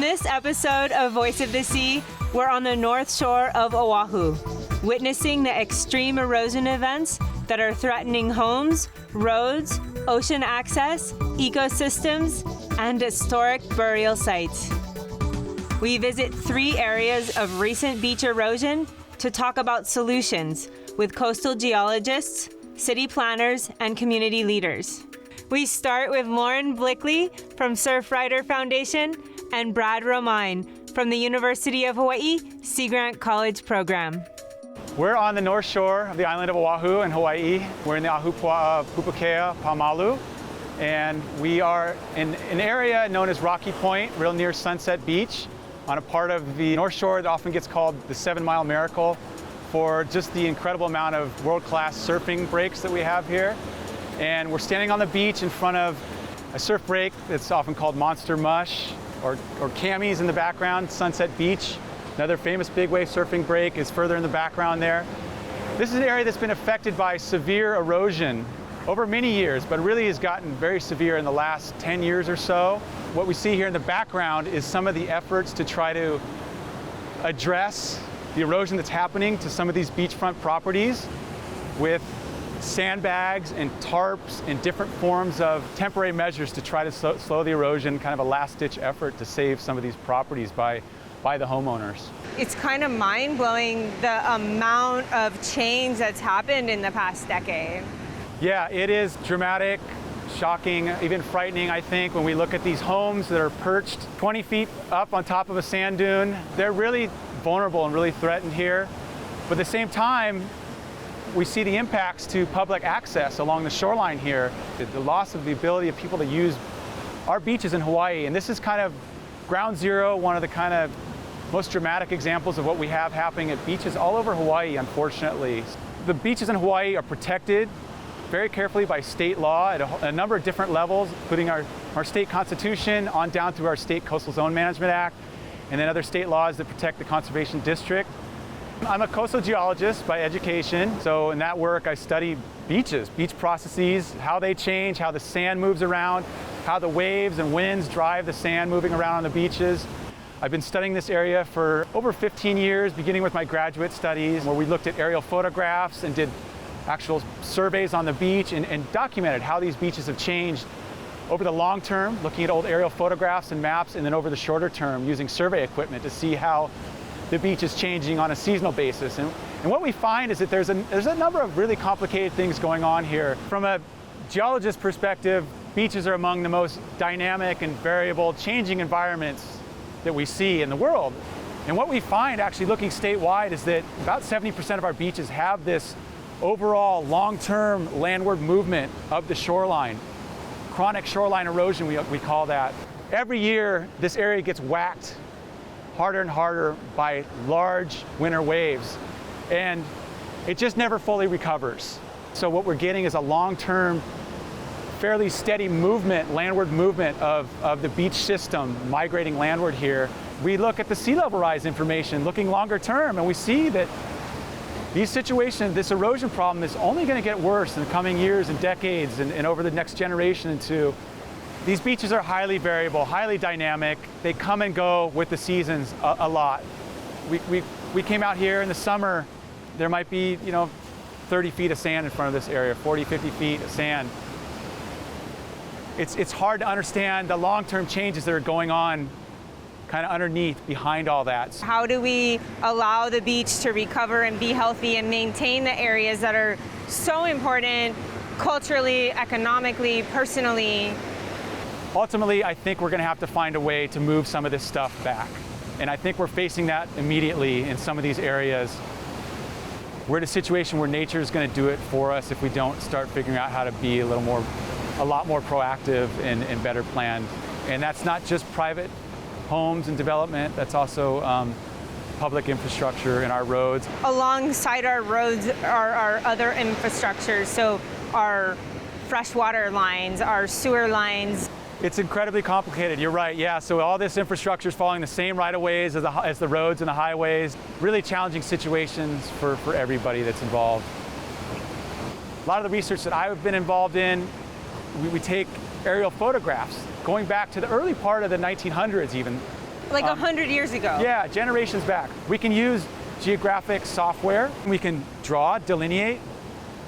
On this episode of Voice of the Sea, we're on the north shore of Oʻahu, witnessing the extreme erosion events that are threatening homes, roads, ocean access, ecosystems, and historic burial sites. We visit 3 areas of recent beach erosion to talk about solutions with coastal geologists, city planners, and community leaders. We start with Lauren Blickley from Surfrider Foundation and Brad Romine from the University of Hawaii Sea Grant College program. We're on the north shore of the island of Oʻahu in Hawaii. We're in the Ahupua'a Pupukea Pamalu, and we are in an area known as Rocky Point, real near Sunset Beach, on a part of the north shore that often gets called the 7-Mile Miracle for just the incredible amount of world-class surfing breaks that we have here. And we're standing on the beach in front of a surf break that's often called Monster Mush, or Camis in the background, Sunset Beach. Another famous big wave surfing break is further in the background there. This is an area that's been affected by severe erosion over many years, but really has gotten very severe in the last 10 years or so. What we see here in the background is some of the efforts to try to address the erosion that's happening to some of these beachfront properties with sandbags and tarps and different forms of temporary measures to try to slow the erosion, kind of a last-ditch effort to save some of these properties by the homeowners. It's kind of mind-blowing the amount of change that's happened in the past decade. Yeah, it is dramatic, shocking, even frightening, I think, when we look at these homes that are perched 20 feet up on top of a sand dune. They're really vulnerable and really threatened here. But at the same time, we see the impacts to public access along the shoreline here, the loss of the ability of people to use our beaches in Hawaii. And this is kind of ground zero, one of the kind of most dramatic examples of what we have happening at beaches all over Hawaii, unfortunately. The beaches in Hawaii are protected very carefully by state law at a number of different levels, including our state constitution on down through our state Coastal Zone Management Act, and then other state laws that protect the conservation district. I'm a coastal geologist by education, so in that work I study beaches, beach processes, how they change, how the sand moves around, how the waves and winds drive the sand moving around on the beaches. I've been studying this area for over 15 years, beginning with my graduate studies, where we looked at aerial photographs and did actual surveys on the beach and documented how these beaches have changed over the long term, looking at old aerial photographs and maps, and then over the shorter term using survey equipment to see how the beach is changing on a seasonal basis. And what we find is that there's a number of really complicated things going on here. From a geologist perspective, beaches are among the most dynamic and variable, changing environments that we see in the world. And what we find actually looking statewide is that about 70% of our beaches have this overall long-term landward movement of the shoreline. Chronic shoreline erosion, we call that. Every year, this area gets whacked harder and harder by large winter waves, and it just never fully recovers. So what we're getting is a long-term, fairly steady movement, landward movement of the beach system migrating landward here. We look at the sea level rise information, looking longer term, and we see that these situations, this erosion problem is only going to get worse in the coming years and decades and over the next generation and two. These beaches are highly variable, highly dynamic. They come and go with the seasons a lot. We came out here in the summer, there might be 30 feet of sand in front of this area, 40, 50 feet of sand. It's hard to understand the long-term changes that are going on kind of underneath, behind all that. How do we allow the beach to recover and be healthy and maintain the areas that are so important culturally, economically, personally? Ultimately, I think we're going to have to find a way to move some of this stuff back. And I think we're facing that immediately in some of these areas. We're in a situation where nature is going to do it for us if we don't start figuring out how to be a lot more proactive and better planned. And that's not just private homes and development, that's also public infrastructure in our roads. Alongside our roads are our other infrastructures, so our freshwater lines, our sewer lines. It's incredibly complicated, you're right, yeah. So all this infrastructure is following the same right-of-ways as the roads and the highways. Really challenging situations for everybody that's involved. A lot of the research that I've been involved in, we take aerial photographs going back to the early part of the 1900s even, Like 100 years ago? Yeah, generations back. We can use geographic software. We can draw, delineate,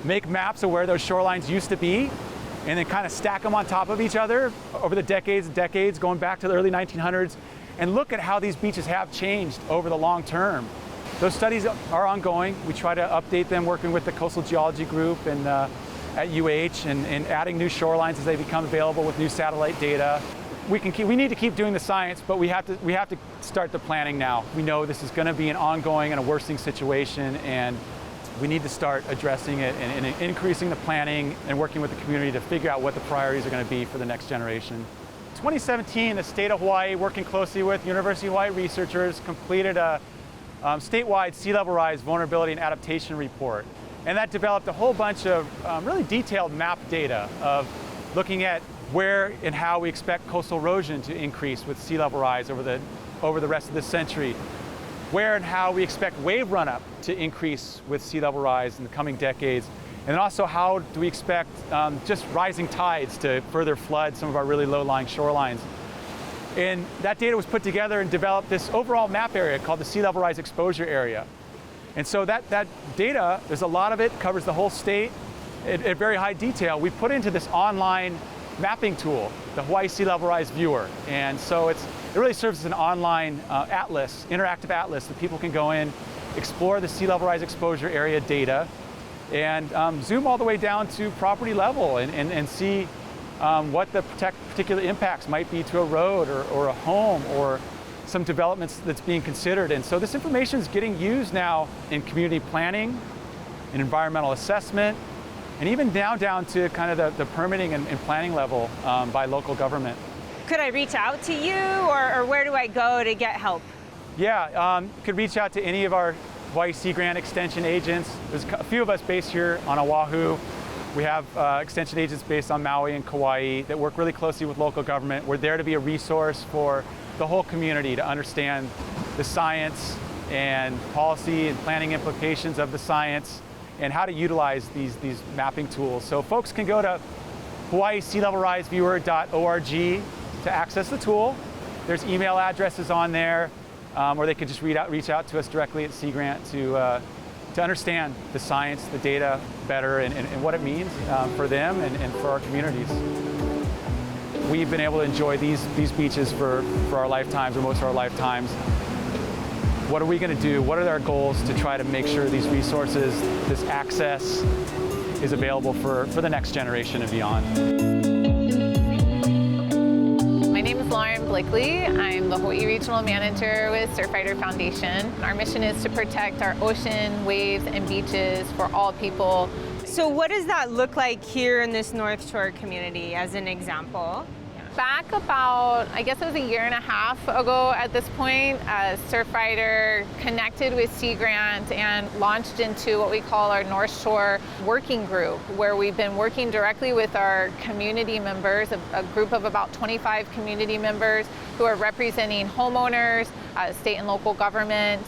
make maps of where those shorelines used to be, and then kind of stack them on top of each other over the decades and decades, going back to the early 1900s, and look at how these beaches have changed over the long term. Those studies are ongoing. We try to update them, working with the Coastal Geology Group and at UH, and adding new shorelines as they become available with new satellite data. We need to keep doing the science, but we have to start the planning now. We know this is going to be an ongoing and a worsening situation, and we need to start addressing it and increasing the planning and working with the community to figure out what the priorities are going to be for the next generation. 2017, the state of Hawaii, working closely with University of Hawaii researchers, completed a statewide sea level rise vulnerability and adaptation report. And that developed a whole bunch of really detailed map data of looking at where and how we expect coastal erosion to increase with sea level rise over the rest of this century, where and how we expect wave run-up to increase with sea level rise in the coming decades, and then also how do we expect just rising tides to further flood some of our really low-lying shorelines. And that data was put together and developed this overall map area called the sea level rise exposure area. And so that data, there's a lot of it, covers the whole state at very high detail. We put into this online mapping tool, the Hawaii Sea Level Rise Viewer. And so it really serves as an online atlas, interactive atlas that people can go in, explore the sea level rise exposure area data, and zoom all the way down to property level and see what the particular impacts might be to a road or a home or some developments that's being considered. And so this information is getting used now in community planning, in environmental assessment, and even down to kind of the permitting and planning level by local government. Could I reach out to you, or where do I go to get help? Yeah, you could reach out to any of our Hawaii Sea Grant Extension agents. There's a few of us based here on Oʻahu. We have extension agents based on Maui and Kauai that work really closely with local government. We're there to be a resource for the whole community to understand the science and policy and planning implications of the science and how to utilize these mapping tools. So folks can go to hawaiisealevelriseviewer.org to access the tool. There's email addresses on there, or they could just reach out to us directly at Sea Grant to understand the science, the data better, and what it means for them and for our communities. We've been able to enjoy these beaches for our lifetimes, or most of our lifetimes. What are we going to do? What are our goals to try to make sure these resources, this access, is available for the next generation and beyond? My name is Lauren Blakely. I'm the Hawaii Regional Manager with Surfrider Foundation. Our mission is to protect our ocean, waves, and beaches for all people. So what does that look like here in this North Shore community, as an example? Back about, I guess it was 1.5 years ago at this point, Surfrider connected with Sea Grant and launched into what we call our North Shore Working Group, where we've been working directly with our community members, a group of about 25 community members who are representing homeowners, state and local government,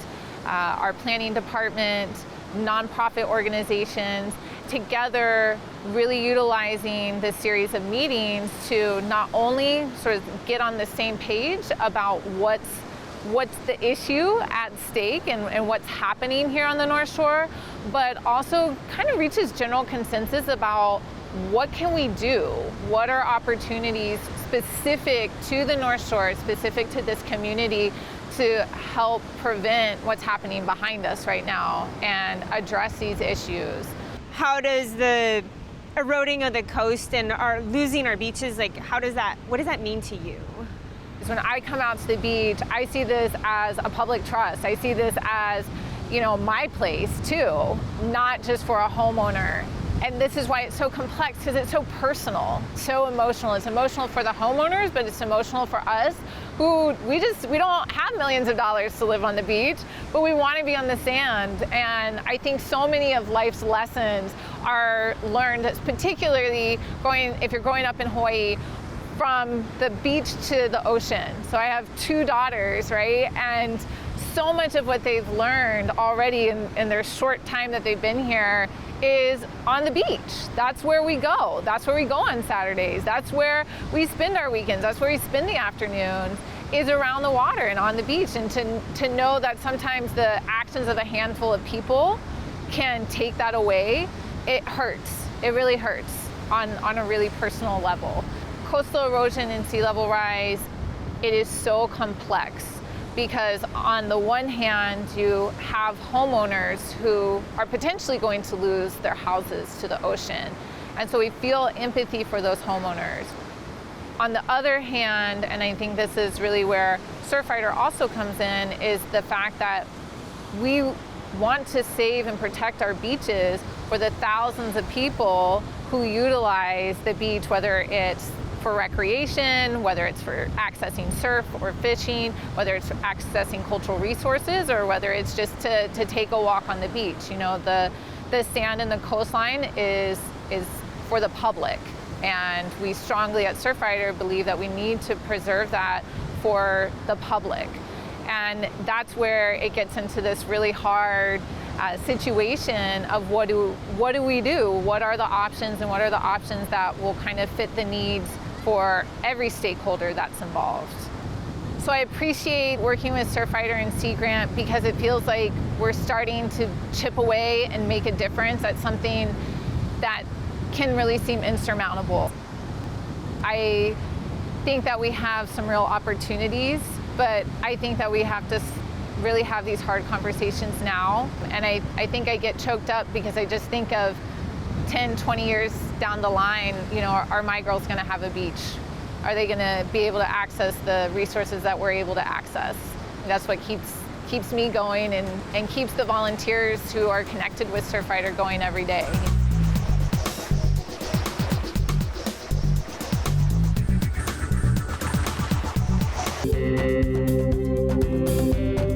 our planning department, nonprofit organizations, together really utilizing this series of meetings to not only sort of get on the same page about what's the issue at stake and what's happening here on the North Shore, but also kind of reaches general consensus about what can we do? What are opportunities specific to the North Shore, specific to this community, to help prevent what's happening behind us right now and address these issues. How does the eroding of the coast and losing our beaches, what does that mean to you? When I come out to the beach, I see this as a public trust. I see this as, my place too, not just for a homeowner. And this is why it's so complex, because it's so personal, so emotional. It's emotional for the homeowners, but it's emotional for us who we don't have millions of dollars to live on the beach, but we want to be on the sand. And I think so many of life's lessons are learned, particularly if you're growing up in Hawaii, from the beach to the ocean. So I have 2 daughters, right? And so much of what they've learned already in their short time that they've been here is on the beach. That's where we go. That's where we go on Saturdays. That's where we spend our weekends. That's where we spend the afternoons. is around the water and on the beach, and to know that sometimes the actions of a handful of people can take that away, it hurts. It really hurts on a really personal level. Coastal erosion and sea level rise, it is so complex because on the one hand, you have homeowners who are potentially going to lose their houses to the ocean. And so we feel empathy for those homeowners. On the other hand, and I think this is really where Surfrider also comes in, is the fact that we want to save and protect our beaches for the thousands of people who utilize the beach, whether it's for recreation, whether it's for accessing surf or fishing, whether it's for accessing cultural resources, or whether it's just to take a walk on the beach. You know, the sand and the coastline is for the public. And we strongly at Surfrider believe that we need to preserve that for the public. And that's where it gets into this really hard situation of what do we do? What are the options, and what are the options that will kind of fit the needs for every stakeholder that's involved? So I appreciate working with Surfrider and Sea Grant because it feels like we're starting to chip away and make a difference at something that can really seem insurmountable. I think that we have some real opportunities, but I think that we have to really have these hard conversations now. And I think I get choked up because I just think of 10, 20 years down the line, you know, are my girls gonna have a beach? Are they gonna be able to access the resources that we're able to access? That's what keeps me going and keeps the volunteers who are connected with Surfrider going every day.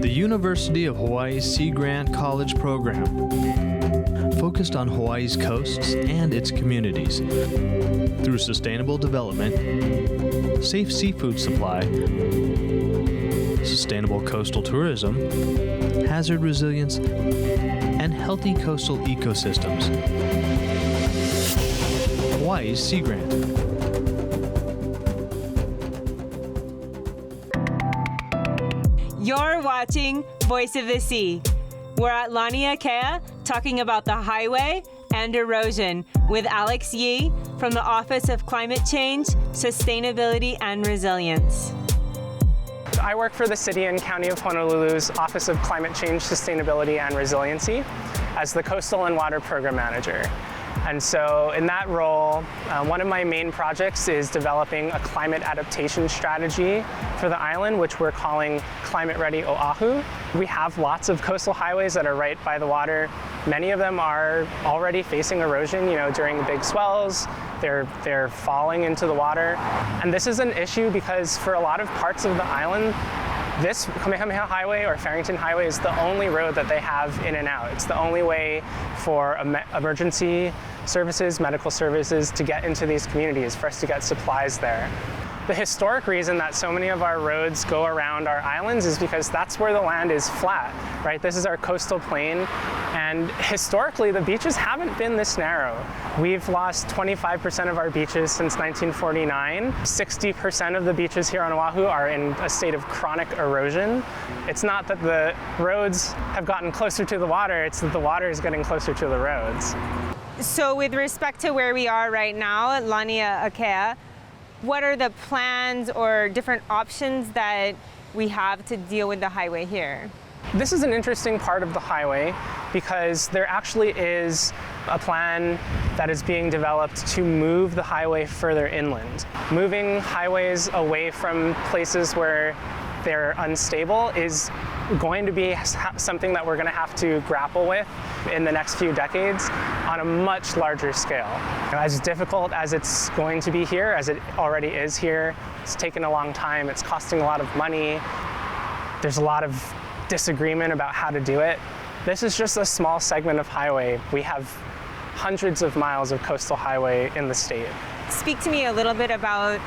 The University of Hawaii's Sea Grant College program focused on Hawaii's coasts and its communities through sustainable development, safe seafood supply, sustainable coastal tourism, hazard resilience, and healthy coastal ecosystems. Hawaii's Sea Grant. You're watching Voice of the Sea. We're at Lani Akea talking about the highway and erosion with Alex Yee from the Office of Climate Change, Sustainability and Resilience. I work for the City and County of Honolulu's Office of Climate Change, Sustainability and Resiliency as the Coastal and Water Program Manager. And so in that role, one of my main projects is developing a climate adaptation strategy for the island, which we're calling Climate Ready Oʻahu. We have lots of coastal highways that are right by the water. Many of them are already facing erosion, you know, during the big swells. They're falling into the water. And this is an issue because for a lot of parts of the island, this Kamehameha Highway or Farrington Highway is the only road that they have in and out. It's the only way for emergency services, medical services to get into these communities, for us to get supplies there. The historic reason that so many of our roads go around our islands is because that's where the land is flat, right? This is our coastal plain, and historically the beaches haven't been this narrow. We've lost 25% of our beaches since 1949. 60% of the beaches here on Oahu are in a state of chronic erosion. It's not that the roads have gotten closer to the water, it's that the water is getting closer to the roads. So with respect to where we are right now at Lani Akea, what are the plans or different options that we have to deal with the highway here? This is an interesting part of the highway because there actually is a plan that is being developed to move the highway further inland. Moving highways away from places where they're unstable is going to be something that we're going to have to grapple with in the next few decades on a much larger scale. As difficult as it's going to be here, as it already is here, it's taken a long time, it's costing a lot of money, there's a lot of disagreement about how to do it. This is just a small segment of highway. We have hundreds of miles of coastal highway in the state. Speak to me a little bit about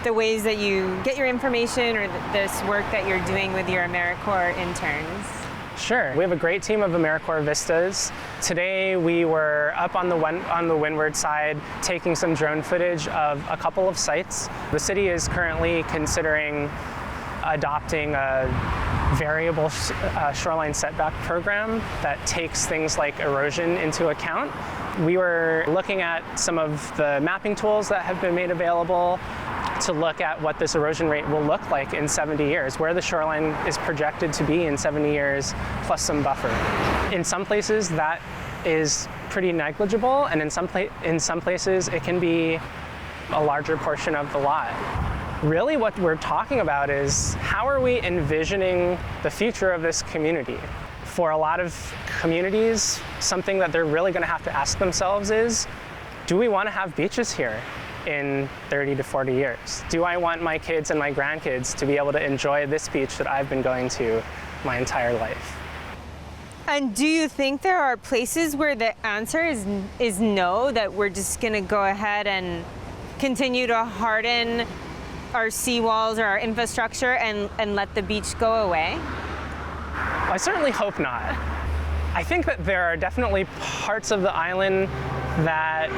the ways that you get your information or this work that you're doing with your AmeriCorps interns. Sure. We have a great team of AmeriCorps Vistas. Today we were up on the windward side taking some drone footage of a couple of sites. The city is currently considering adopting a variable shoreline setback program that takes things like erosion into account. We were looking at some of the mapping tools that have been made available to look at what this erosion rate will look like in 70 years, where the shoreline is projected to be in 70 years, plus some buffer. In some places, that is pretty negligible, and in some places, it can be a larger portion of the lot. Really what we're talking about is how are we envisioning the future of this community? For a lot of communities, something that they're really going to have to ask themselves is, do we want to have beaches here in 30 to 40 years? Do I want my kids and my grandkids to be able to enjoy this beach that I've been going to my entire life? And do you think there are places where the answer is no, that we're just going to go ahead and continue to harden our seawalls or our infrastructure and let the beach go away? I certainly hope not. I think that there are definitely parts of the island that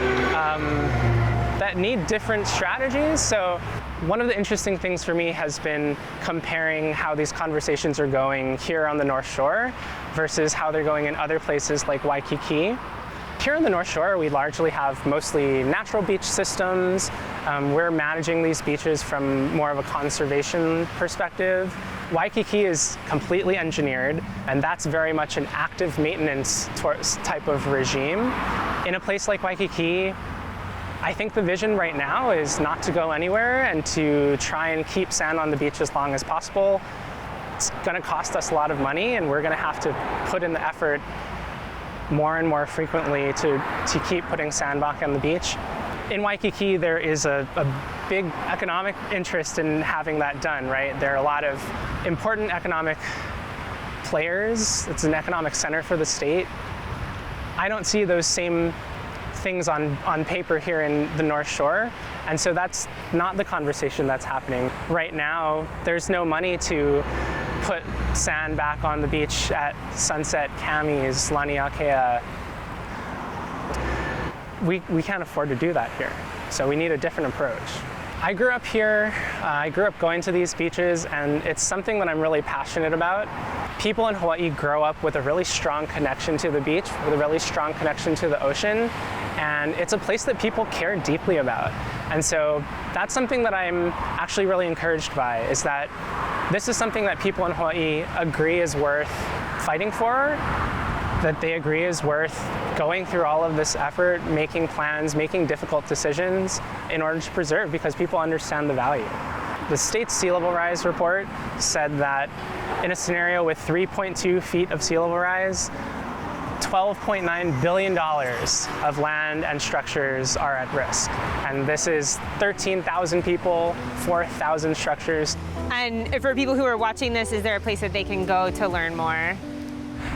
that need different strategies. So one of the interesting things for me has been comparing how these conversations are going here on the North Shore versus how they're going in other places like Waikiki. Here on the North Shore, we largely have mostly natural beach systems. We're managing these beaches from more of a conservation perspective. Waikiki is completely engineered, and that's very much an active maintenance type of regime. In a place like Waikiki, I think the vision right now is not to go anywhere and to try and keep sand on the beach as long as possible. It's going to cost us a lot of money, and we're going to have to put in the effort more and more frequently to keep putting sand back on the beach. In Waikiki, there is a big economic interest in having that done, right? There are a lot of important economic players. It's an economic center for the state. I don't see those same things on paper here in the North Shore, and so that's not the conversation that's happening. Right now, there's no money to put sand back on the beach at Sunset, Kami's, Laniakea. We can't afford to do that here, so we need a different approach. I grew up here, I grew up going to these beaches, and it's something that I'm really passionate about. People in Hawaii grow up with a really strong connection to the beach, with a really strong connection to the ocean, and it's a place that people care deeply about. And so that's something that I'm actually really encouraged by, is that this is something that people in Hawaii agree is worth fighting for, that they agree is worth going through all of this effort, making plans, making difficult decisions in order to preserve, because people understand the value. The state's sea level rise report said that in a scenario with 3.2 feet of sea level rise, $12.9 billion of land and structures are at risk. And this is 13,000 people, 4,000 structures. And for people who are watching this, is there a place that they can go to learn more?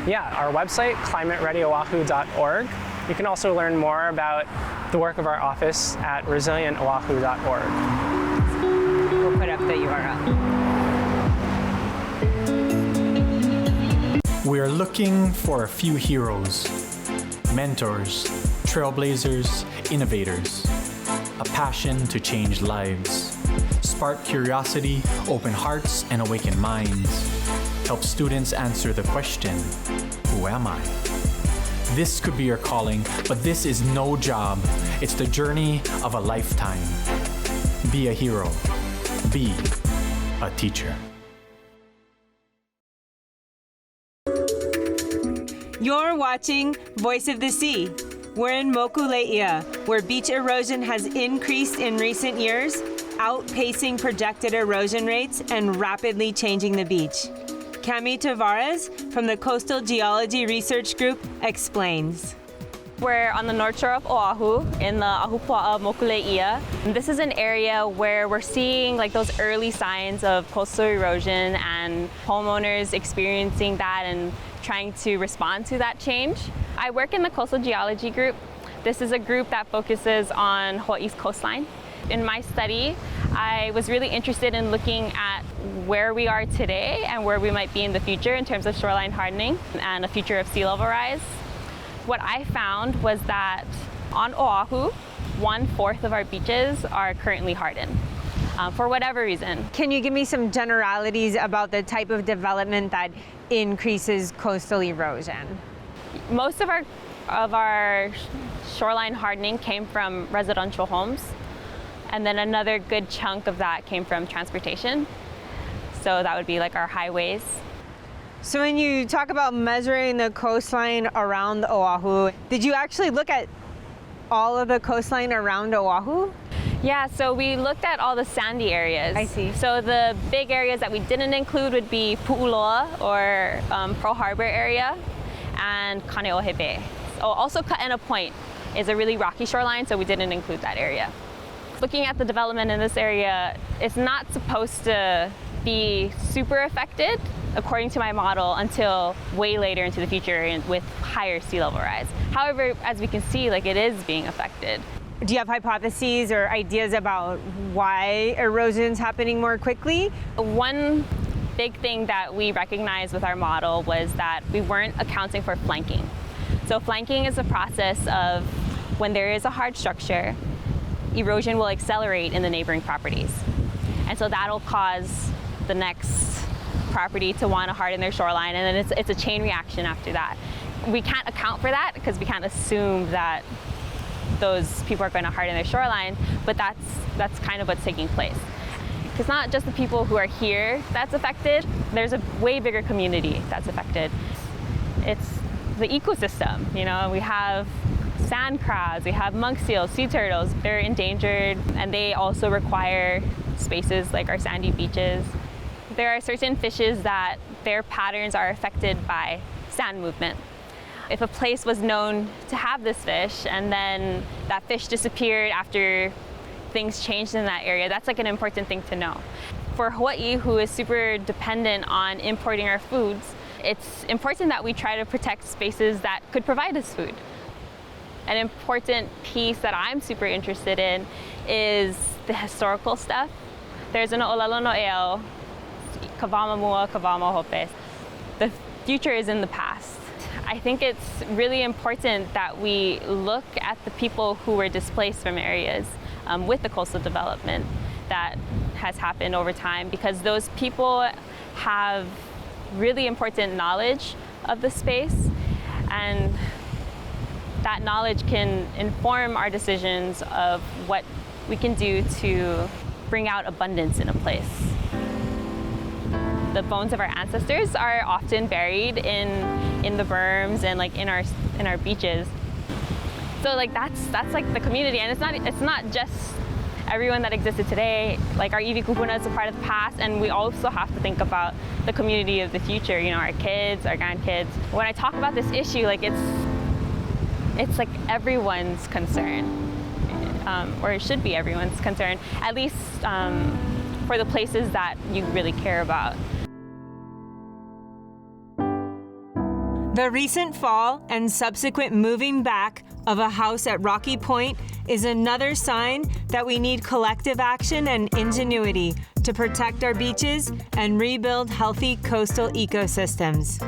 Yeah, our website, climatereadyoahu.org. You can also learn more about the work of our office at resilientoahu.org. We'll put up the URL. We are looking for a few heroes, mentors, trailblazers, innovators, a passion to change lives, spark curiosity, open hearts, and awaken minds, help students answer the question, who am I? This could be your calling, but this is no job. It's the journey of a lifetime. Be a hero. Be a teacher. You're watching Voice of the Sea. We're in Mokuleia, where beach erosion has increased in recent years, outpacing projected erosion rates and rapidly changing the beach. Cami Tavares from the Coastal Geology Research Group explains. We're on the north shore of Oʻahu in the Ahupua'a Mokuleia. This is an area where we're seeing those early signs of coastal erosion and homeowners experiencing that and trying to respond to that change. I work in the Coastal Geology Group. This is a group that focuses on Hawaii's coastline. In my study, I was really interested in looking at where we are today and where we might be in the future in terms of shoreline hardening and a future of sea level rise. What I found was that on Oʻahu, 1/4 of our beaches are currently hardened. for whatever reason. Can you give me some generalities about the type of development that increases coastal erosion? Most of our shoreline hardening came from residential homes, and then another good chunk of that came from transportation. So that would be like our highways. So when you talk about measuring the coastline around Oʻahu, did you actually look at all of the coastline around Oʻahu? Yeah, so we looked at all the sandy areas. I see. So the big areas that we didn't include would be Puʻuloa, or Pearl Harbor area, and Kaneohe Bay. Oh, also Kaena Point is a really rocky shoreline, so we didn't include that area. Looking at the development in this area, it's not supposed to be super affected, according to my model, until way later into the future with higher sea level rise. However, as we can see, like, it is being affected. Do you have hypotheses or ideas about why erosion's happening more quickly? One big thing that we recognized with our model was that we weren't accounting for flanking. So flanking is a process of when there is a hard structure, erosion will accelerate in the neighboring properties. And so that'll cause the next property to want to harden their shoreline, and then it's a chain reaction after that. We can't account for that because we can't assume that those people are going to harden their shoreline, but that's kind of what's taking place. It's not just the people who are here that's affected, there's a way bigger community that's affected. It's the ecosystem, you know, we have sand crabs, we have monk seals, sea turtles, they're endangered, and they also require spaces like our sandy beaches. There are certain fishes that their patterns are affected by sand movement. If a place was known to have this fish and then that fish disappeared after things changed in that area, that's like an important thing to know. For Hawaii, who is super dependent on importing our foods, it's important that we try to protect spaces that could provide us food. An important piece that I'm super interested in is the historical stuff. There's an Oʻahu noʻeo, kawama mua, kawama hope. The future is in the past. I think it's really important that we look at the people who were displaced from areas with the coastal development that has happened over time, because those people have really important knowledge of the space, and that knowledge can inform our decisions of what we can do to bring out abundance in a place. The bones of our ancestors are often buried in the berms and like in our beaches. So like that's like the community, and it's not just everyone that existed today. Like our iwi kupuna is a part of the past, and we also have to think about the community of the future, you know, our kids, our grandkids. When I talk about this issue, like it's like everyone's concern, or it should be everyone's concern, at least for the places that you really care about. The recent fall and subsequent moving back of a house at Rocky Point is another sign that we need collective action and ingenuity to protect our beaches and rebuild healthy coastal ecosystems.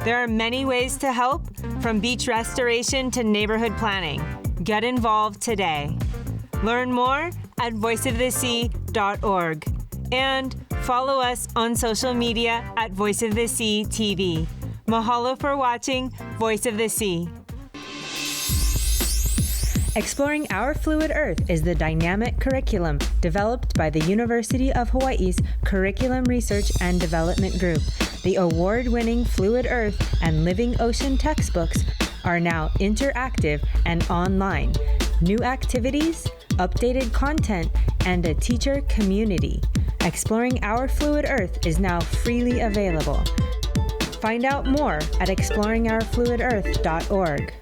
There are many ways to help, from beach restoration to neighborhood planning. Get involved today. Learn more at voiceofthesea.org and follow us on social media at Voice of the Sea TV. Mahalo for watching Voice of the Sea. Exploring Our Fluid Earth is the dynamic curriculum developed by the University of Hawaii's Curriculum Research and Development Group. The award-winning Fluid Earth and Living Ocean textbooks are now interactive and online. New activities, updated content, and a teacher community. Exploring Our Fluid Earth is now freely available. Find out more at exploringourfluidearth.org.